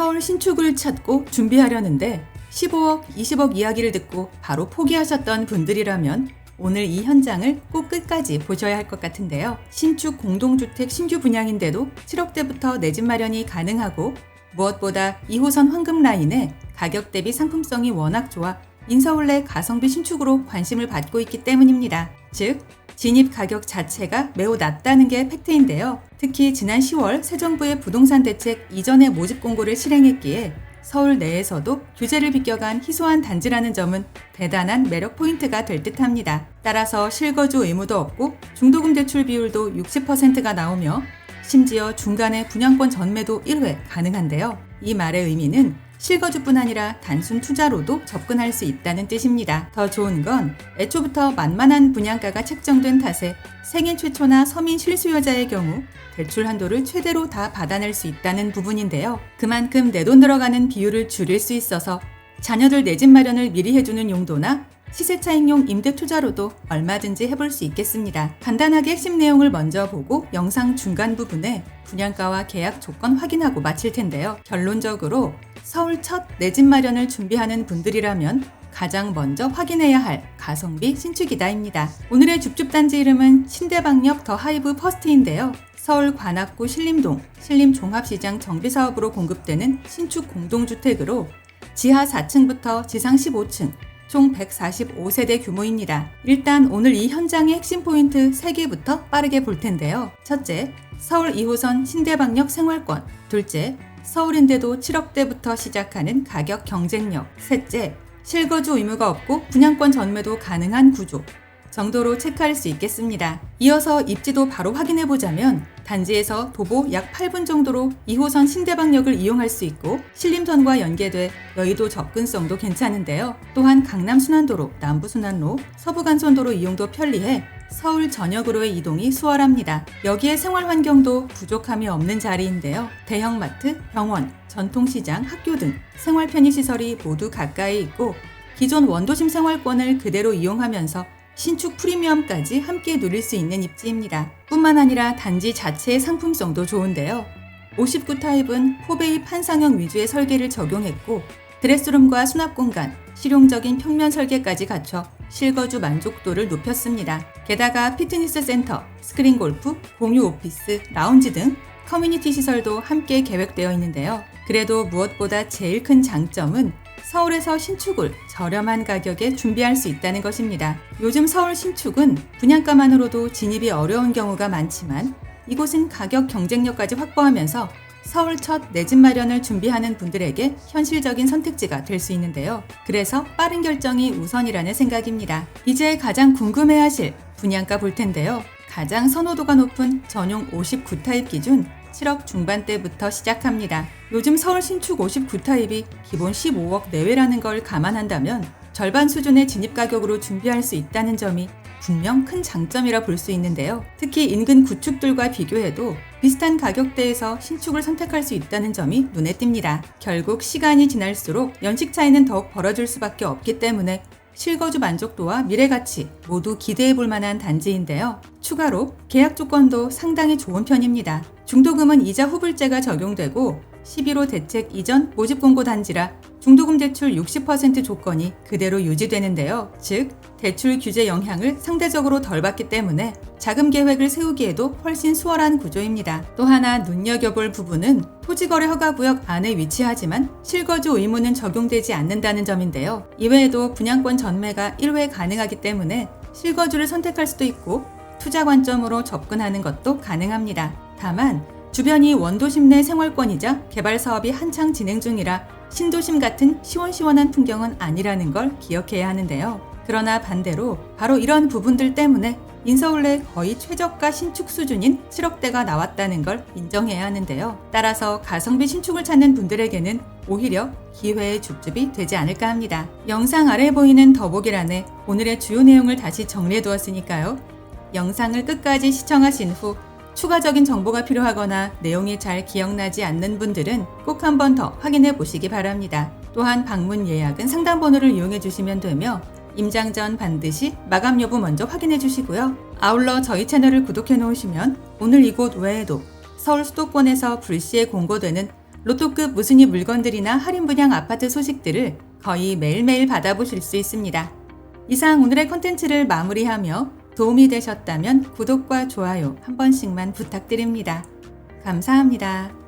서울 신축을 찾고 준비하려는데 15억, 20억 이야기를 듣고 바로 포기하셨던 분들이라면 오늘 이 현장을 꼭 끝까지 보셔야 할 것 같은데요. 신축 공동주택 신규 분양인데도 7억대부터 내 집 마련이 가능하고 무엇보다 2호선 황금 라인에 가격 대비 상품성이 워낙 좋아 인서울 내 가성비 신축으로 관심을 받고 있기 때문입니다. 즉, 진입 가격 자체가 매우 낮다는 게 팩트인데요. 특히 지난 10월 새 정부의 부동산 대책 이전의 모집 공고를 실행했기에 서울 내에서도 규제를 비껴간 희소한 단지라는 점은 대단한 매력 포인트가 될 듯합니다. 따라서 실거주 의무도 없고 중도금 대출 비율도 60%가 나오며 심지어 중간에 분양권 전매도 1회 가능한데요. 이 말의 의미는 실거주뿐 아니라 단순 투자로도 접근할 수 있다는 뜻입니다. 더 좋은 건 애초부터 만만한 분양가가 책정된 탓에 생애 최초나 서민 실수요자의 경우 대출 한도를 최대로 다 받아낼 수 있다는 부분인데요. 그만큼 내 돈 들어가는 비율을 줄일 수 있어서 자녀들 내 집 마련을 미리 해주는 용도나 시세차익용 임대 투자로도 얼마든지 해볼 수 있겠습니다. 간단하게 핵심 내용을 먼저 보고 영상 중간 부분에 분양가와 계약 조건 확인하고 마칠 텐데요. 결론적으로 서울 첫 내 집 마련을 준비하는 분들이라면 가장 먼저 확인해야 할 가성비 신축이다입니다. 오늘의 줍줍단지 이름은 신대방역 더 하이브 퍼스트인데요. 서울 관악구 신림동 신림종합시장 정비사업으로 공급되는 신축 공동주택으로 지하 4층부터 지상 15층 총 145세대 규모입니다. 일단 오늘 이 현장의 핵심 포인트 3개부터 빠르게 볼 텐데요. 첫째, 서울 2호선 신대방역 생활권. 둘째, 서울인데도 7억대부터 시작하는 가격 경쟁력. 셋째, 실거주 의무가 없고 분양권 전매도 가능한 구조 정도로 체크할 수 있겠습니다. 이어서 입지도 바로 확인해보자면 단지에서 도보 약 8분 정도로 2호선 신대방역을 이용할 수 있고 신림선과 연계돼 여의도 접근성도 괜찮은데요. 또한 강남순환도로, 남부순환로, 서부간선도로 이용도 편리해 서울 전역으로의 이동이 수월합니다. 여기에 생활환경도 부족함이 없는 자리인데요. 대형마트, 병원, 전통시장, 학교 등 생활 편의시설이 모두 가까이 있고 기존 원도심 생활권을 그대로 이용하면서 신축 프리미엄까지 함께 누릴 수 있는 입지입니다. 뿐만 아니라 단지 자체의 상품성도 좋은데요. 59 타입은 포베이 판상형 위주의 설계를 적용했고 드레스룸과 수납공간, 실용적인 평면 설계까지 갖춰 실거주 만족도를 높였습니다. 게다가 피트니스 센터, 스크린 골프, 공유 오피스, 라운지 등 커뮤니티 시설도 함께 계획되어 있는데요. 그래도 무엇보다 제일 큰 장점은 서울에서 신축을 저렴한 가격에 준비할 수 있다는 것입니다. 요즘 서울 신축은 분양가만으로도 진입이 어려운 경우가 많지만 이곳은 가격 경쟁력까지 확보하면서 서울 첫 내 집 마련을 준비하는 분들에게 현실적인 선택지가 될 수 있는데요. 그래서 빠른 결정이 우선이라는 생각입니다. 이제 가장 궁금해하실 분양가 볼 텐데요. 가장 선호도가 높은 전용 59 타입 기준 7억 중반대부터 시작합니다. 요즘 서울 신축 59 타입이 기본 15억 내외라는 걸 감안한다면 절반 수준의 진입 가격으로 준비할 수 있다는 점이 분명 큰 장점이라 볼 수 있는데요. 특히 인근 구축들과 비교해도 비슷한 가격대에서 신축을 선택할 수 있다는 점이 눈에 띕니다. 결국 시간이 지날수록 연식 차이는 더욱 벌어질 수밖에 없기 때문에 실거주 만족도와 미래가치 모두 기대해 볼 만한 단지인데요. 추가로 계약 조건도 상당히 좋은 편입니다. 중도금은 이자 후불제가 적용되고 11호 대책 이전 모집 공고 단지라 중도금 대출 60% 조건이 그대로 유지되는데요. 즉, 대출 규제 영향을 상대적으로 덜 받기 때문에 자금 계획을 세우기에도 훨씬 수월한 구조입니다. 또 하나 눈여겨볼 부분은 토지거래 허가구역 안에 위치하지만 실거주 의무는 적용되지 않는다는 점인데요. 이외에도 분양권 전매가 1회 가능하기 때문에 실거주를 선택할 수도 있고 투자 관점으로 접근하는 것도 가능합니다. 다만 주변이 원도심 내 생활권이자 개발 사업이 한창 진행 중이라 신도심 같은 시원시원한 풍경은 아니라는 걸 기억해야 하는데요. 그러나 반대로 바로 이런 부분들 때문에 인서울 내 거의 최저가 신축 수준인 7억대가 나왔다는 걸 인정해야 하는데요. 따라서 가성비 신축을 찾는 분들에게는 오히려 기회의 줍줍이 되지 않을까 합니다. 영상 아래에 보이는 더보기란에 오늘의 주요 내용을 다시 정리해 두었으니까요. 영상을 끝까지 시청하신 후 추가적인 정보가 필요하거나 내용이 잘 기억나지 않는 분들은 꼭 한 번 더 확인해 보시기 바랍니다. 또한 방문 예약은 상담 번호를 이용해 주시면 되며 임장 전 반드시 마감 여부 먼저 확인해 주시고요. 아울러 저희 채널을 구독해 놓으시면 오늘 이곳 외에도 서울 수도권에서 불시에 공고되는 로또급 무순위 물건들이나 할인 분양 아파트 소식들을 거의 매일매일 받아보실 수 있습니다. 이상 오늘의 콘텐츠를 마무리하며 도움이 되셨다면 구독과 좋아요 한 번씩만 부탁드립니다. 감사합니다.